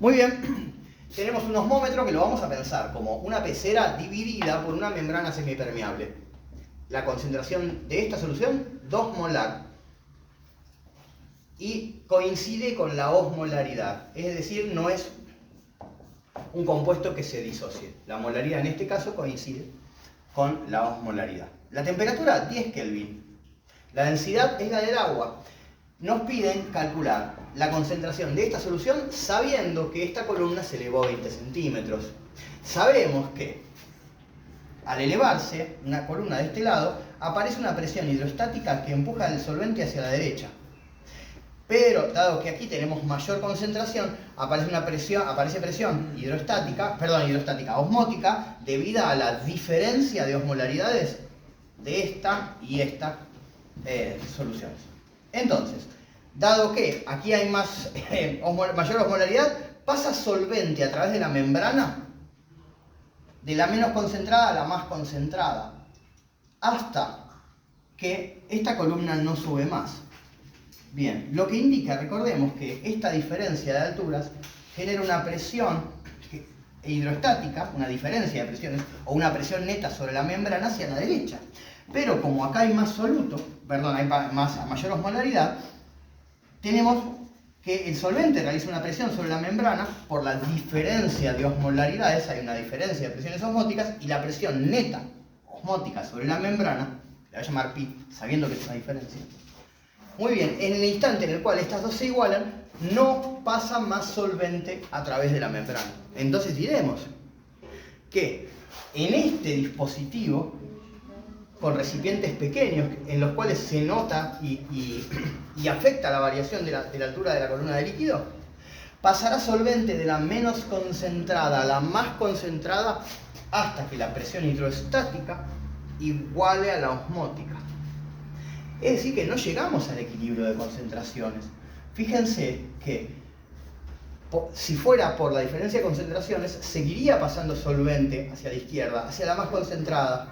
Muy bien, tenemos un osmómetro que lo vamos a pensar como una pecera dividida por una membrana semipermeable. La concentración de esta solución, 2 molar. Y coincide con la osmolaridad, es decir, no es un compuesto que se disocie. La molaridad en este caso coincide con la osmolaridad. La temperatura, 10 Kelvin. La densidad es la del agua. Nos piden calcular la concentración de esta solución sabiendo que esta columna se elevó 20 centímetros. Sabemos que al elevarse una columna de este lado, aparece una presión hidrostática que empuja el solvente hacia la derecha. Pero, dado que aquí tenemos mayor concentración, aparece presión osmótica, debido a la diferencia de osmolaridades de esta y esta soluciones. Entonces, dado que aquí hay mayor osmolaridad, pasa solvente a través de la membrana, de la menos concentrada a la más concentrada, hasta que esta columna no sube más. Bien, lo que indica, recordemos que esta diferencia de alturas genera una presión hidrostática, una diferencia de presiones, o una presión neta sobre la membrana hacia la derecha. Pero como acá hay mayor osmolaridad, tenemos que el solvente realiza una presión sobre la membrana por la diferencia de osmolaridades, hay una diferencia de presiones osmóticas, y la presión neta osmótica sobre la membrana, la voy a llamar pi, sabiendo que es una diferencia. Muy bien, en el instante en el cual estas dos se igualan, no pasa más solvente a través de la membrana. Entonces diremos que en este dispositivo, con recipientes pequeños en los cuales se nota y afecta la variación de la altura de la columna de líquido, pasará solvente de la menos concentrada a la más concentrada hasta que la presión hidrostática iguale a la osmótica. Es decir, que no llegamos al equilibrio de concentraciones. Fíjense que si fuera por la diferencia de concentraciones, seguiría pasando solvente hacia la izquierda, hacia la más concentrada.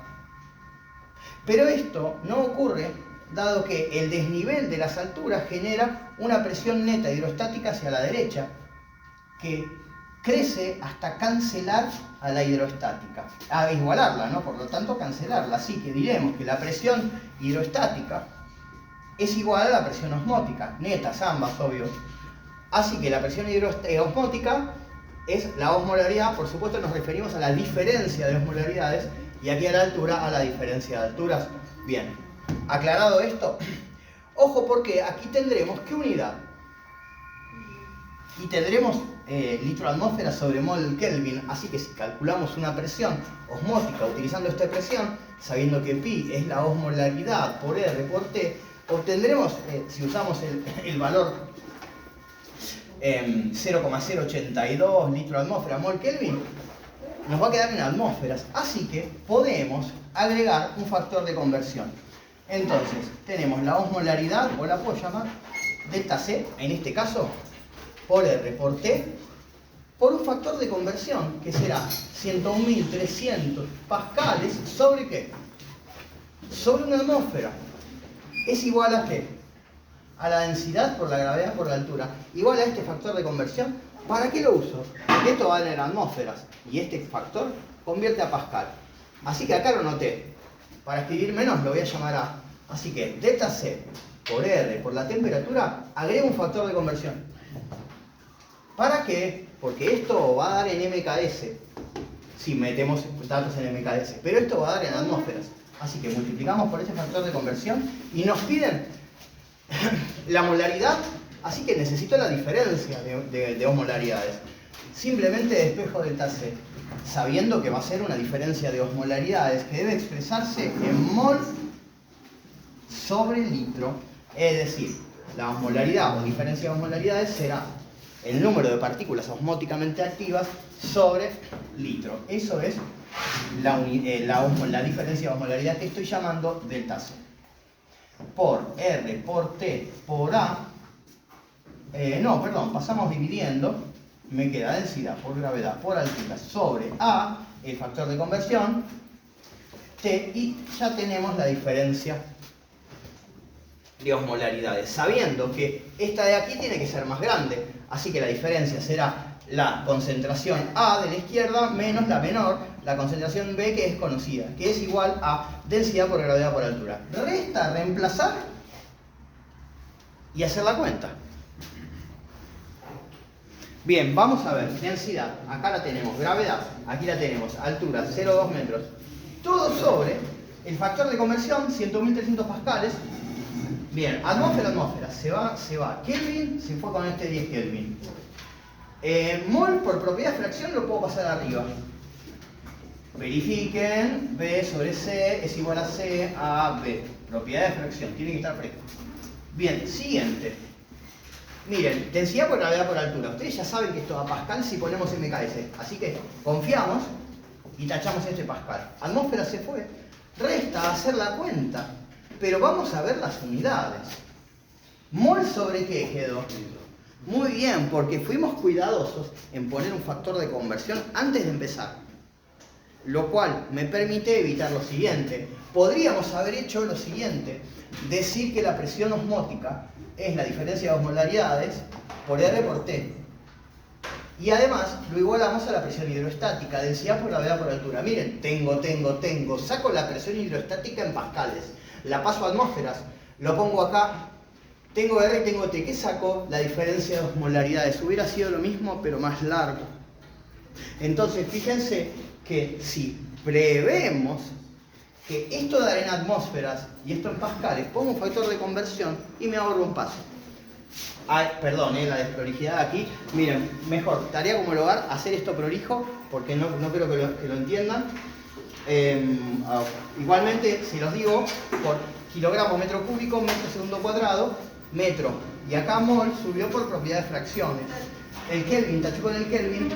Pero esto no ocurre dado que el desnivel de las alturas genera una presión neta hidrostática hacia la derecha, que crece hasta cancelar a la hidrostática, a igualarla, ¿no? Por lo tanto cancelarla. Así que diremos que la presión hidrostática es igual a la presión osmótica, netas ambas, obvio. Así que la presión osmótica es la osmolaridad, por supuesto nos referimos a la diferencia de osmolaridades, y aquí a la altura a la diferencia de alturas. Bien, aclarado esto, ojo porque aquí tendremos ¿qué unidad? Y tendremos litro atmósfera sobre mol Kelvin, así que si calculamos una presión osmótica utilizando esta expresión, sabiendo que pi es la osmolaridad por R por T, obtendremos, si usamos el valor 0,082 litro atmósfera mol Kelvin, nos va a quedar en atmósferas, así que podemos agregar un factor de conversión. Entonces, tenemos la osmolaridad, o la puedo llamar delta C, en este caso, por R por T, por un factor de conversión que será 101.300 pascales sobre ¿qué? Sobre una atmósfera. Es igual a ¿qué? A la densidad por la gravedad por la altura. Igual a este factor de conversión. ¿Para qué lo uso? Porque esto vale en atmósferas y este factor convierte a pascal. Así que acá lo noté. Para escribir menos lo voy a llamar A. Así que delta C por R por la temperatura agrego un factor de conversión. ¿Para qué? Porque esto va a dar en MKS si metemos datos en MKS, pero esto va a dar en atmósferas. Así que multiplicamos por ese factor de conversión y nos piden la molaridad, así que necesito la diferencia de osmolaridades. Simplemente despejo delta C, sabiendo que va a ser una diferencia de osmolaridades que debe expresarse en mol sobre litro. Es decir, la osmolaridad o diferencia de osmolaridades será el número de partículas osmóticamente activas sobre litro. Eso es la diferencia de osmolaridad que estoy llamando delta C. Por R, por T, por A, pasamos dividiendo, me queda densidad por gravedad por altura sobre A, el factor de conversión, T, y ya tenemos la diferencia de osmolaridades, sabiendo que esta de aquí tiene que ser más grande, así que la diferencia será la concentración A de la izquierda menos la menor, la concentración B, que es conocida, que es igual a densidad por gravedad por altura. Resta reemplazar y hacer la cuenta. Bien, vamos a ver, densidad, acá la tenemos, gravedad, aquí la tenemos, altura, 0,2 metros. Todo sobre el factor de conversión, 100.300 pascales. Bien, atmósfera, atmósfera, se va. Kelvin, se fue con este 10 Kelvin. Mol, por propiedad de fracción, lo puedo pasar arriba. Verifiquen, B sobre C es igual a C a B. Propiedad de fracción, tiene que estar fresco. Bien, siguiente. Miren, densidad por gravedad por altura. Ustedes ya saben que esto a Pascal si ponemos MKS. Así que confiamos y tachamos este Pascal. Atmósfera se fue. Resta hacer la cuenta. Pero vamos a ver las unidades. ¿Mol sobre qué quedó? Muy bien, porque fuimos cuidadosos en poner un factor de conversión antes de empezar. Lo cual me permite evitar lo siguiente. Podríamos haber hecho lo siguiente. Decir que la presión osmótica es la diferencia de osmolaridades por R por T. Y además lo igualamos a la presión hidroestática, densidad por gravedad por altura. Miren, tengo. Saco la presión hidroestática en pascales. La paso a atmósferas. Lo pongo acá. Tengo R y tengo T. ¿Qué saco? La diferencia de osmolaridades. Hubiera sido lo mismo, pero más largo. Entonces, fíjense que si prevemos que esto dará en atmósferas y esto en pascales, pongo un factor de conversión y me ahorro un paso. Ay, perdón, la desprolijidad aquí. Miren, mejor, tarea como el hogar, hacer esto prolijo, porque no creo que lo entiendan. Igualmente, si los digo, por kilogramo metro cúbico, metro segundo cuadrado, metro. Y acá mol subió por propiedad de fracciones. El Kelvin, taché con el Kelvin,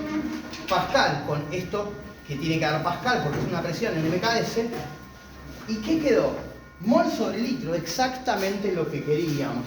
Pascal con esto que tiene que dar Pascal porque es una presión en MKS. ¿Y qué quedó? Mol sobre litro, exactamente lo que queríamos.